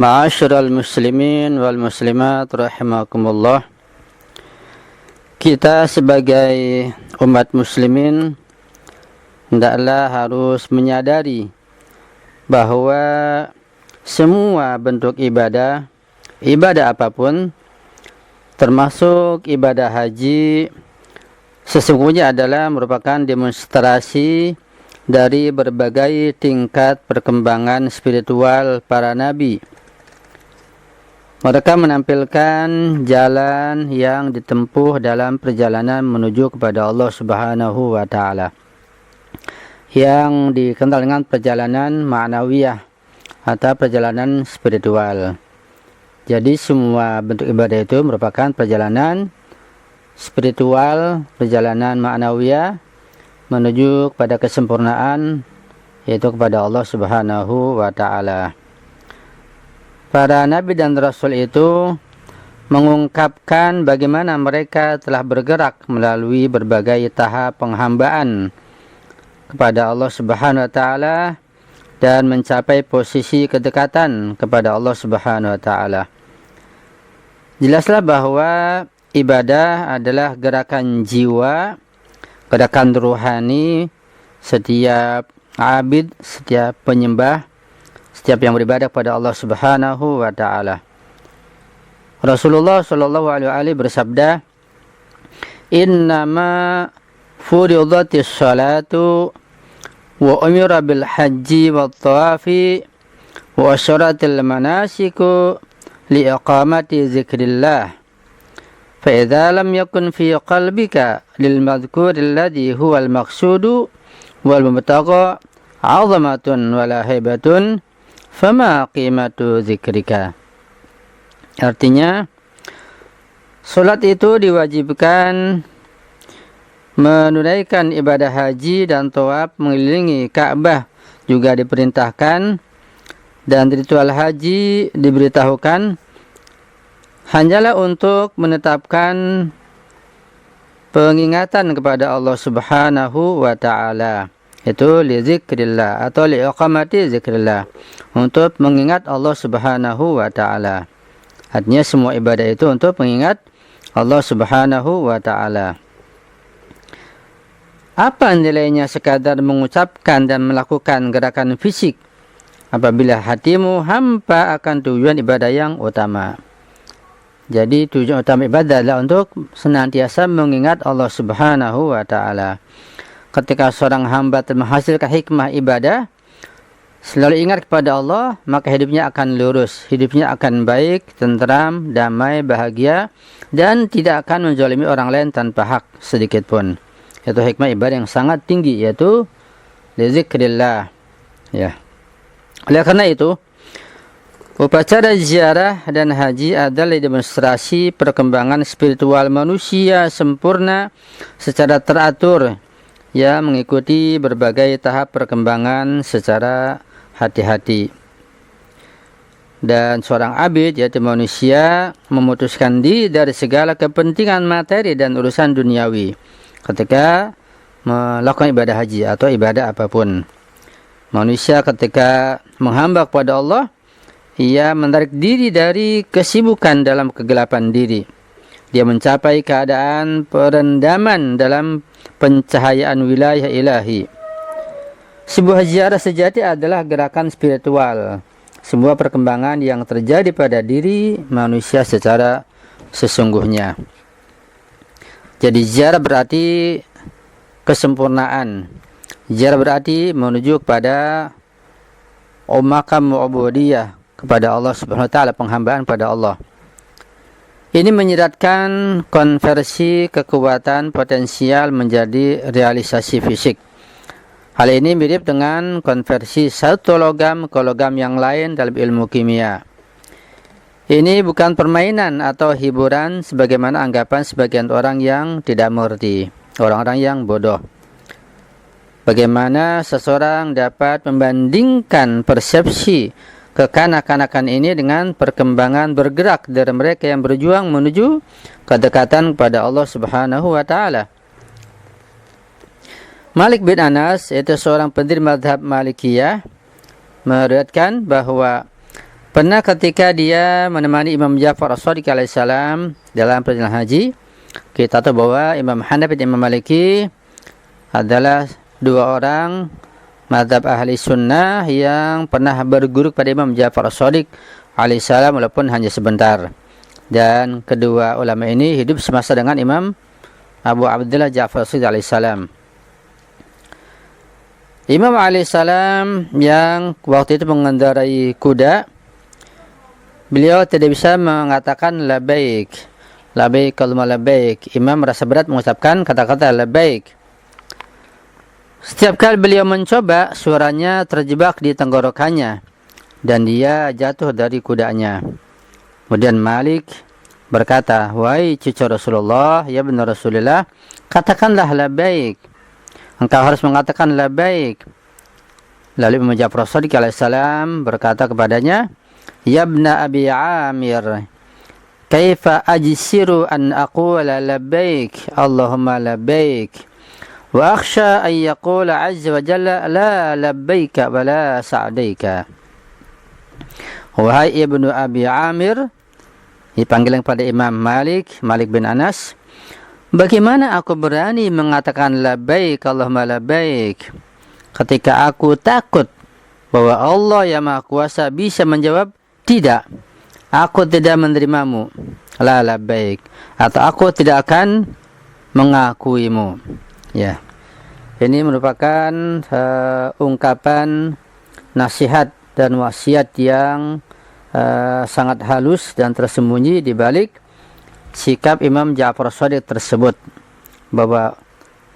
Ma'asyiral muslimin wal muslimat rahimakumullah. Kita sebagai umat muslimin hendaklah harus menyadari bahwa semua bentuk ibadah apapun, termasuk ibadah haji, sesungguhnya adalah merupakan demonstrasi dari berbagai tingkat perkembangan spiritual para nabi. Mereka menampilkan jalan yang ditempuh dalam perjalanan menuju kepada Allah Subhanahu wa Ta'ala, yang dikenal dengan perjalanan ma'nawiyah atau perjalanan spiritual. Jadi semua bentuk ibadah itu merupakan perjalanan spiritual, perjalanan ma'nawiyah menuju kepada kesempurnaan, yaitu kepada Allah Subhanahu wa Ta'ala. Para nabi dan rasul itu mengungkapkan bagaimana mereka telah bergerak melalui berbagai tahap penghambaan kepada Allah Subhanahu wa Ta'ala dan mencapai posisi kedekatan kepada Allah Subhanahu wa Ta'ala. Jelaslah bahwa ibadah adalah gerakan jiwa, gerakan ruhani setiap abid, setiap penyembah, setiap yang beribadah kepada Allah Subhanahu wa Ta'ala. Rasulullah sallallahu alaihi bersabda, "Innama furidatis salatu wa umira bil haji wat tawafi wa asyaratil manasiku li iqamati zikrillah. Fa idza lam yakun fi qalbika lil madhkur alladhi huwa al maqsudu wal mubtagha 'azamatun wala haibatun fama qimatu zikrika." Artinya, salat itu diwajibkan, menunaikan ibadah haji dan tawaf mengelilingi Ka'bah juga diperintahkan, dan ritual haji diberitahukan hanyalah untuk menetapkan pengingatan kepada Allah Subhanahu wa Ta'ala, itu li zikrillah atau li iqamati zikrillah, untuk mengingat Allah Subhanahu wa Ta'ala. Artinya semua ibadah itu untuk mengingat Allah Subhanahu wa Ta'ala. Apa nilainya sekadar mengucapkan dan melakukan gerakan fisik apabila hatimu hampa akan tujuan ibadah yang utama? Jadi tujuan utama ibadah adalah untuk senantiasa mengingat Allah Subhanahu wa Ta'ala. Ketika seorang hamba menghasilkan hikmah ibadah, selalu ingat kepada Allah, maka hidupnya akan lurus, hidupnya akan baik, tentram, damai, bahagia, dan tidak akan menzalimi orang lain tanpa hak sedikit pun. Itu hikmah ibadah yang sangat tinggi, yaitu lizikrillah. Ya. Oleh karena itu, upacara ziarah dan haji adalah demonstrasi perkembangan spiritual manusia sempurna secara teratur, ya, mengikuti berbagai tahap perkembangan secara hati-hati. Dan seorang abid, yaitu manusia, memutuskan diri dari segala kepentingan materi dan urusan duniawi ketika melakukan ibadah haji atau ibadah apapun. Manusia ketika menghamba kepada Allah, ia menarik diri dari kesibukan dalam kegelapan diri. Dia mencapai keadaan perendaman dalam pencahayaan wilayah ilahi. Sebuah ziarah sejati adalah gerakan spiritual, sebuah perkembangan yang terjadi pada diri manusia secara sesungguhnya. Jadi ziarah berarti kesempurnaan. Ziarah berarti menuju kepada makam ubudiyah kepada Allah Subhanahu wa Ta'ala, penghambaan pada Allah. Ini menyiratkan konversi kekuatan potensial menjadi realisasi fisik. Hal ini mirip dengan konversi satu logam ke logam yang lain dalam ilmu kimia. Ini bukan permainan atau hiburan sebagaimana anggapan sebagian orang yang tidak mengerti, orang-orang yang bodoh. Bagaimana seseorang dapat membandingkan persepsi kekanak-kanakan ini dengan perkembangan bergerak dari mereka yang berjuang menuju kedekatan kepada Allah Subhanahu wa Ta'ala. Malik bin Anas, yaitu seorang pendiri mazhab Malikiyah, meriwayatkan bahwa Pernah ketika dia menemani Imam Ja'far As-Shadiq alaihissalam dalam perjalanan haji, kita tahu bahwa Imam Hanafi dan Imam Maliki adalah dua orang mazhab ahli sunnah yang pernah berguru kepada Imam Ja'far As-Shadiq alaihissalam walaupun hanya sebentar. Dan kedua ulama ini hidup semasa dengan Imam Abu Abdullah Ja'far As-Shadiq alaihissalam. Imam alaihissalam yang waktu itu mengendarai kuda, beliau tidak bisa mengatakan labaik. Labaik Allahumma labaik. Imam merasa berat mengucapkan kata-kata labaik. Setiap kali beliau mencoba, suaranya terjebak di tenggorokannya dan dia jatuh dari kudanya. Kemudian Malik berkata, "Wahai cucu Rasulullah, ya benar Rasulullah, katakanlah labaik. Engkau harus mengatakan labaik." Lalu Imam Ja'far As-Shadiq alaihissalam berkata kepadanya, "Ya ibna Abi Amir, kaifa ajsiru an aqula labbaik Allahumma labbaik wa akhsha an yaqula azza wa jalla la labbaika wa la sa'daika." Wahai ibnu Abi Amir, dipanggil kepada Imam Malik bin Anas, bagaimana aku berani mengatakan labbaik Allahumma labbaik ketika aku takut bahwa Allah yang Maha Kuasa bisa menjawab tidak, aku tidak menerimamu, la labbaik, atau aku tidak akan mengakuimu. Ya, ini merupakan ungkapan nasihat dan wasiat yang sangat halus dan tersembunyi di balik sikap Imam Ja'far As-Shadiq tersebut, bahwa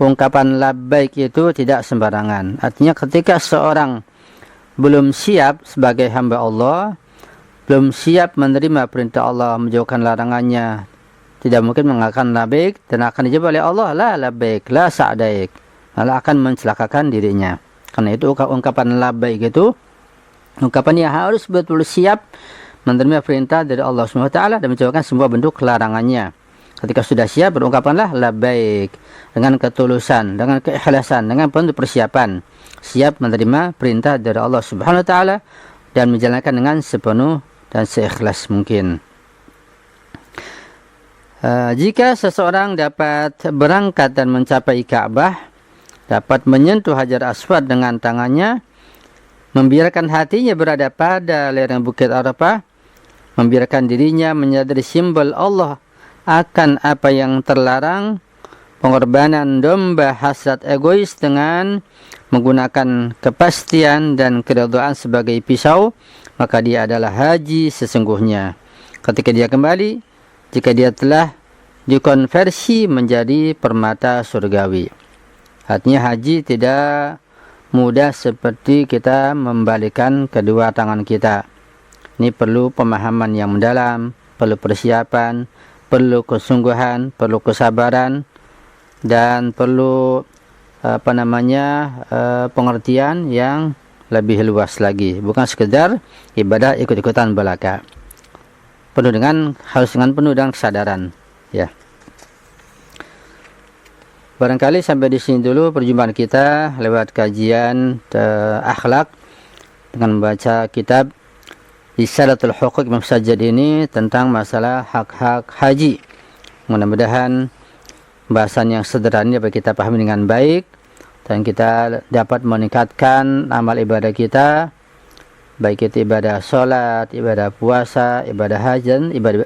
ungkapan labbaik itu tidak sembarangan. Artinya ketika seorang belum siap sebagai hamba Allah, belum siap menerima perintah Allah, menjauhkan larangannya, tidak mungkin mengatakan labbaik dan akan dijawab oleh Allah la labbaik la sa'daik, malah akan mencelakakan dirinya. Karena itu ungkapan labbaik itu ungkapan yang harus betul siap menerima perintah dari Allah SWT dan menjauhkan semua bentuk larangannya. Ketika sudah siap, berungkapanlah labbaik dengan ketulusan, dengan keikhlasan, dengan penuh persiapan, siap menerima perintah dari Allah Subhanahu wa taala dan menjalankan dengan sepenuh dan seikhlas mungkin. Jika seseorang dapat berangkat dan mencapai Ka'bah, dapat menyentuh Hajar Aswad dengan tangannya, membiarkan hatinya berada pada lereng Bukit Arafah, membiarkan dirinya menyadari simbol Allah akan apa yang terlarang, pengorbanan domba hasrat egois dengan menggunakan kepastian dan keridhaan sebagai pisau, maka dia adalah haji sesungguhnya. Ketika dia kembali, jika dia telah dikonversi menjadi permata surgawi. Artinya haji tidak mudah seperti kita membalikan kedua tangan kita. Ini perlu pemahaman yang mendalam, perlu persiapan, perlu kesungguhan, perlu kesabaran, dan perlu pengertian yang lebih luas lagi. Bukan sekedar ibadah ikut-ikutan belaka. Harus penuh dengan kesadaran. Ya. Barangkali sampai di sini dulu perjumpaan kita lewat kajian akhlak dengan membaca kitab Risalatul Huquq Imam Sajjad ini tentang masalah hak-hak haji. Mudah-mudahan bahasan yang sederhana dapat kita pahami dengan baik dan kita dapat meningkatkan amal ibadah kita, baik itu ibadah sholat, ibadah puasa, ibadah haji, dan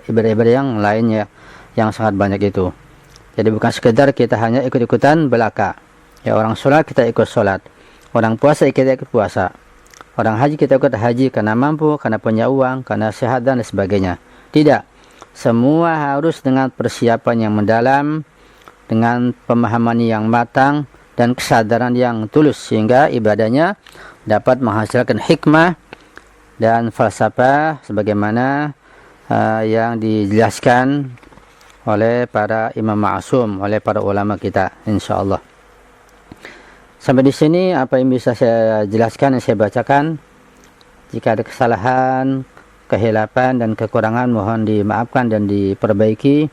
ibadah-ibadah yang lainnya yang sangat banyak itu. Jadi bukan sekedar kita hanya ikut-ikutan belaka. Ya, orang sholat kita ikut sholat, orang puasa kita ikut puasa, orang haji kita ikut haji karena mampu, karena punya uang, karena sehat dan sebagainya. Tidak, semua harus dengan persiapan yang mendalam, dengan pemahaman yang matang dan kesadaran yang tulus, sehingga ibadahnya dapat menghasilkan hikmah dan falsafah sebagaimana yang dijelaskan oleh para imam ma'asum, oleh para ulama kita, insyaallah. Sampai di sini apa yang bisa saya jelaskan, yang saya bacakan. Jika ada kesalahan, kehilapan dan kekurangan mohon dimaafkan dan diperbaiki,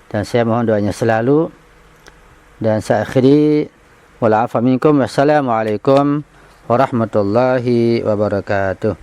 dan saya mohon doanya selalu. Dan saya akhiri, wal afa minkum, wassalamualaikum warahmatullahi wabarakatuh.